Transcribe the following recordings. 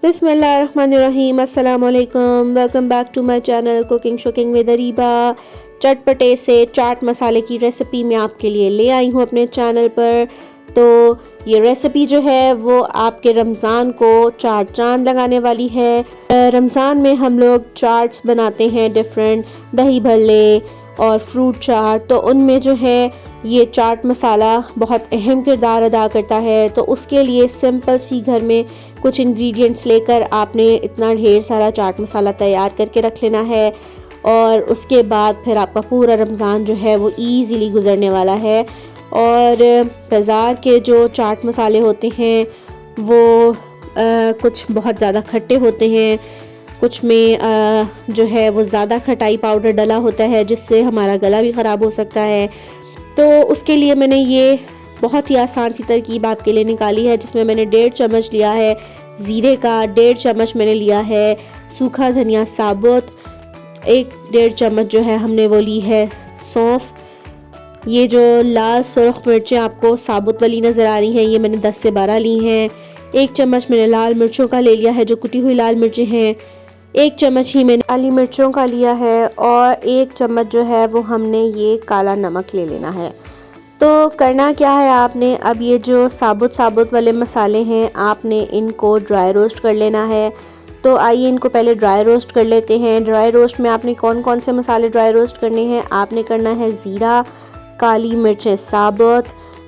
बिस्मिल्लाहिर्रहमानिर्रहीम, अस्सलाम वालेकुम। Welcome back to my channel cooking शुकिंग विद अरीबा। चटपटे से चाट मसाले की रेसिपी मैं आपके लिए ले आई हूँ अपने चैनल पर। तो ये रेसिपी जो है वो आपके रमज़ान को चाट चांद लगाने वाली है। रमज़ान में हम लोग चाट्स बनाते हैं डिफरेंट, दही भल्ले और फ्रूट चाट। तो उनमें जो है ये चाट मसाला बहुत अहम किरदार अदा करता है। तो उसके लिए सिंपल सी घर में कुछ इंग्रेडिएंट्स लेकर आपने इतना ढेर सारा चाट मसाला तैयार करके रख लेना है और उसके बाद फिर आपका पूरा रमज़ान जो है वो ईज़िली गुजरने वाला है। और बाज़ार के जो चाट मसाले होते हैं वो कुछ बहुत ज़्यादा खट्टे होते हैं, कुछ में जो है वो ज़्यादा खटाई पाउडर डला होता है जिससे हमारा गला भी ख़राब हो सकता है। तो उसके लिए मैंने ये बहुत ही आसान सी तरकीब आपके लिए निकाली है, जिसमें मैंने 1.5 चम्मच लिया है ज़ीरे का, 1.5 चम्मच मैंने लिया है सूखा धनिया साबुत, 1.5 चम्मच जो है हमने वो ली है सौंफ। ये जो लाल सुर्ख मिर्चें आपको साबुत वाली नज़र आ रही हैं ये मैंने 10 से 12 ली हैं। 1 चम्मच मैंने लाल मिर्चों का ले लिया है, जो कुटी हुई लाल मिर्चें हैं। 1 चम्मच ही मैंने काली मिर्चों का लिया है और 1 चम्मच जो है वो हमने ये काला नमक ले लेना है। तो करना क्या है आपने, अब ये जो साबुत वाले मसाले हैं आपने इनको ड्राई रोस्ट कर लेना है। तो आइए इनको पहले ड्राई रोस्ट कर लेते हैं। ड्राई रोस्ट में आपने कौन कौन से मसाले ड्राई रोस्ट करने हैं, आपने करना है ज़ीरा, काली मिर्चें साबुत,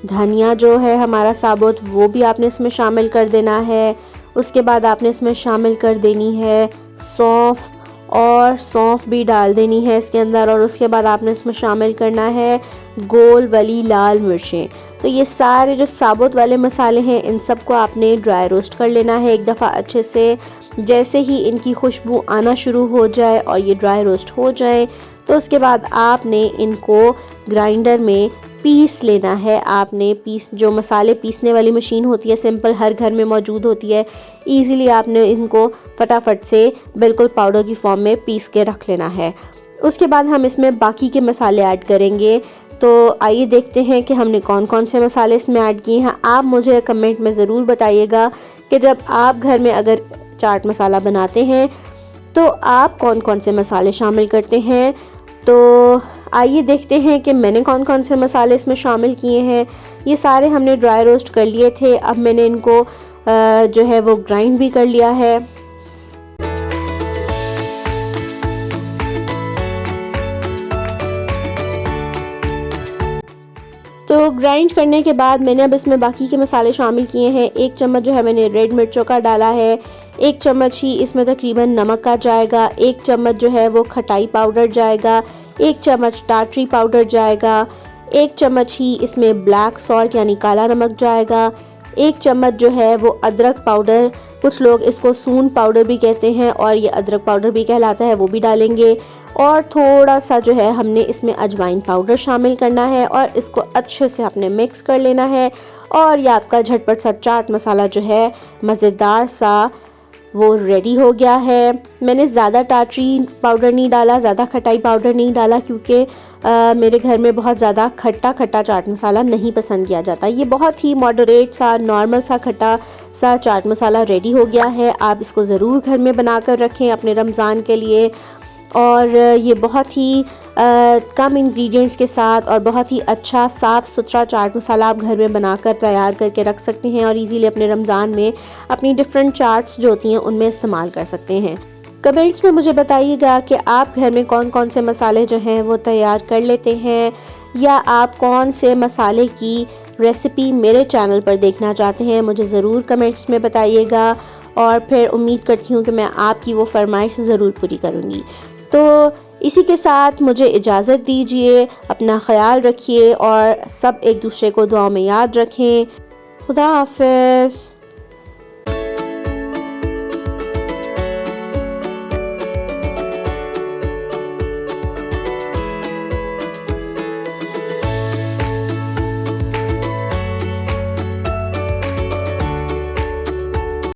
धनिया जो है हमारा साबुत वो भी आपने इसमें शामिल कर देना है। उसके बाद आपने इसमें शामिल कर देनी है सौंफ, और सौंफ भी डाल देनी है इसके अंदर। और उसके बाद आपने इसमें शामिल करना है गोल वाली लाल मिर्चें। तो ये सारे जो साबुत वाले मसाले हैं इन सबको आपने ड्राई रोस्ट कर लेना है एक दफ़ा अच्छे से। जैसे ही इनकी खुशबू आना शुरू हो जाए और ये ड्राई रोस्ट हो जाए तो उसके बाद आपने इनको ग्राइंडर में पीस लेना है। आपने जो मसाले पीसने वाली मशीन होती है सिंपल हर घर में मौजूद होती है, इजीली आपने इनको फटाफट से बिल्कुल पाउडर की फॉर्म में पीस के रख लेना है। उसके बाद हम इसमें बाकी के मसाले ऐड करेंगे। तो आइए देखते हैं कि हमने कौन कौन से मसाले इसमें ऐड किए हैं। आप मुझे कमेंट में ज़रूर बताइएगा कि जब आप घर में अगर चाट मसाला बनाते हैं तो आप कौन कौन से मसाले शामिल करते हैं। तो आइए देखते हैं कि मैंने कौन कौन से मसाले इसमें शामिल किए हैं। ये सारे हमने ड्राई रोस्ट कर लिए थे, अब मैंने इनको जो है वो ग्राइंड भी कर लिया है। तो ग्राइंड करने के बाद मैंने अब इसमें बाकी के मसाले शामिल किए हैं। 1 चम्मच जो है मैंने रेड मिर्चों का डाला है, 1 चम्मच ही इसमें तकरीबन नमक का जाएगा, 1 चम्मच जो है वो खटाई पाउडर जाएगा, 1 चम्मच टाटरी पाउडर जाएगा, 1 चम्मच ही इसमें ब्लैक सॉल्ट यानी काला नमक जाएगा, 1 चम्मच जो है वो अदरक पाउडर, कुछ लोग इसको सून पाउडर भी कहते हैं और ये अदरक पाउडर भी कहलाता है, वो भी डालेंगे। और थोड़ा सा जो है हमने इसमें अजवाइन पाउडर शामिल करना है और इसको अच्छे से आपने मिक्स कर लेना है। और ये आपका झटपट सा चाट मसाला जो है मज़ेदार सा वो रेडी हो गया है। मैंने ज़्यादा टाटरी पाउडर नहीं डाला, ज़्यादा खटाई पाउडर नहीं डाला, क्योंकि मेरे घर में बहुत ज़्यादा खट्टा चाट मसाला नहीं पसंद किया जाता। ये बहुत ही मॉडरेट सा नॉर्मल सा खट्टा सा चाट मसाला रेडी हो गया है। आप इसको ज़रूर घर में बना कर रखें अपने रमज़ान के लिए। और ये बहुत ही कम इंग्रेडिएंट्स के साथ और बहुत ही अच्छा साफ़ सुथरा चाट मसाला आप घर में बनाकर तैयार करके रख सकते हैं और इजीली अपने रमज़ान में अपनी डिफरेंट चाट्स जो होती हैं उनमें इस्तेमाल कर सकते हैं। कमेंट्स में मुझे बताइएगा कि आप घर में कौन कौन से मसाले जो हैं वो तैयार कर लेते हैं, या आप कौन से मसाले की रेसिपी मेरे चैनल पर देखना चाहते हैं, मुझे ज़रूर कमेंट्स में बताइएगा। और फिर उम्मीद करती हूँ कि मैं आपकी वो फरमाइश ज़रूर पूरी करूँगी। तो इसी के साथ मुझे इजाज़त दीजिए, अपना ख्याल रखिए और सब एक दूसरे को दुआ में याद रखें। खुदा हाफ़िज़।